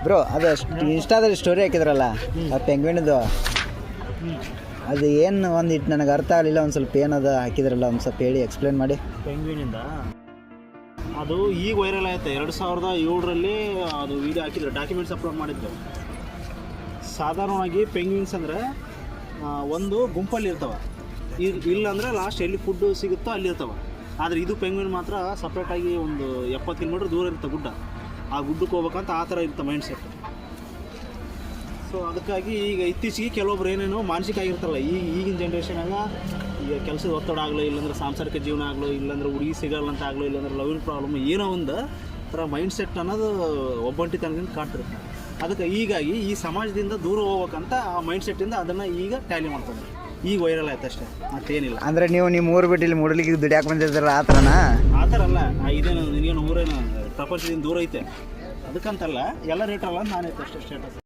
Bro ಅದು ಇನ್ಸ್ಟಾದಲ್ಲಿ story ಹಾಕಿದ್ರಲ್ಲ ಆ ಪೆಂಗ್ವಿನ್ದು ಅದು ಏನು ಒಂದಿಟ್ಟು ನನಗೆ ಅರ್ಥ ಆಗಲಿಲ್ಲ. ಒಂದು ಸ್ವಲ್ಪ ಏನದು ಹಾಕಿದ್ರಲ್ಲ ಒಂದು ಸ್ವಲ್ಪ ಹೇಳಿ ಎಕ್ಸ್ಪ್ಲೇನ್ ಮಾಡಿ. ಪೆಂಗ್ವಿನಿಂದ ಅದು ಈಗ ವೈರಲ್ ಆಯ್ತು. 2007ರಲ್ಲಿ ಅದು ವಿಡಿಯೋ ಹಾಕಿದ್ರು, ಡಾಕ್ಯುಮೆಂಟ್ಸ್ ಅಪ್ಲೋಡ್ ಮಾಡಿದ್ರು. ಸಾಧಾರಣವಾಗಿ ಪೆಂಗ್ವಿನ್ಸ್ ಅಂದರೆ ಒಂದು ಗುಂಪಲ್ಲಿ ಇರ್ತವೆ, ಇಲ್ಲಾಂದರೆ ಲಾಸ್ಟ್ ಎಲ್ಲಿ ಫುಡ್ಡು ಸಿಗುತ್ತೋ ಅಲ್ಲಿ ಇರ್ತವೆ. ಆದರೆ ಇದು ಪೆಂಗ್ವಿನ್ ಮಾತ್ರ ಸಪ್ರೇಟಾಗಿ ಒಂದು 70 ಕಿಲೋಮೀಟ್ರ್ ದೂರ ಇರುತ್ತೆ ಗುಡ್ಡ. ಆ ಗುಡ್ಡಕ್ಕೆ ಹೋಗ್ಬೇಕಂತ ಆ ಥರ ಇರುತ್ತೆ ಮೈಂಡ್ ಸೆಟ್. ಸೊ ಅದಕ್ಕಾಗಿ ಈಗ ಇತ್ತೀಚೆಗೆ ಕೆಲವೊಬ್ರು ಏನೇನೋ ಮಾನಸಿಕ ಆಗಿರ್ತಾರಲ್ಲ, ಈಗಿನ ಜನ್ರೇಷನಾಗ ಈಗ ಕೆಲಸದ ಒತ್ತಡ ಆಗಲೋ, ಇಲ್ಲಾಂದ್ರೆ ಸಾಂಸಾರಿಕ ಜೀವನ ಆಗಲೋ, ಇಲ್ಲಾಂದ್ರೆ ಹುಡುಗಿ ಸಿಗಲ್ಲ ಅಂತ ಆಗಲೋ, ಇಲ್ಲಾಂದ್ರೆ ಲವಿನ ಪ್ರಾಬ್ಲಮ್ ಏನೋ ಒಂದು ಥರ ಮೈಂಡ್ ಸೆಟ್ ಅನ್ನೋದು ಒಬ್ಬಂಟಿತನದಿಂದ ಕಾಡ್ತಿರುತ್ತೆ. ಅದಕ್ಕೆ ಹೀಗಾಗಿ ಈ ಸಮಾಜದಿಂದ ದೂರ ಹೋಗ್ಬೇಕಂತ ಆ ಮೈಂಡ್ ಸೆಟ್ಟಿಂದ ಅದನ್ನು ಈಗ ಟ್ಯಾಲಿ ಮಾಡ್ತಾರೆ. ಈಗ ವೈರಲ್ ಆಯ್ತು ಅಷ್ಟೇ, ಮತ್ತೇನಿಲ್ಲ. ಅಂದರೆ ನೀವು ನಿಮ್ಮ ಊರು ಬಿಟ್ಟು ಇಲ್ಲಿ ಮೂಡಲಿಕ್ಕೆ ದುಡಿಯಾಕೆ ಬಂದಿದ್ದೀರಲ್ಲ ಆ ಥರನಾ? ಆ ಥರ ಅಲ್ಲ, ಇದೇನು ನಿನಗೇನು ಊರೇನು ಪ್ರಪಂಚದಿಂದ ದೂರ ಐತೆ ಅದಕ್ಕಂತಲ್ಲ, ಎಲ್ಲ ರೇಟ್ ಅಲ್ಲ ಅಂತ ನಾನೈತೆ ಅಷ್ಟೇ ಸ್ಟೇಟಸ್.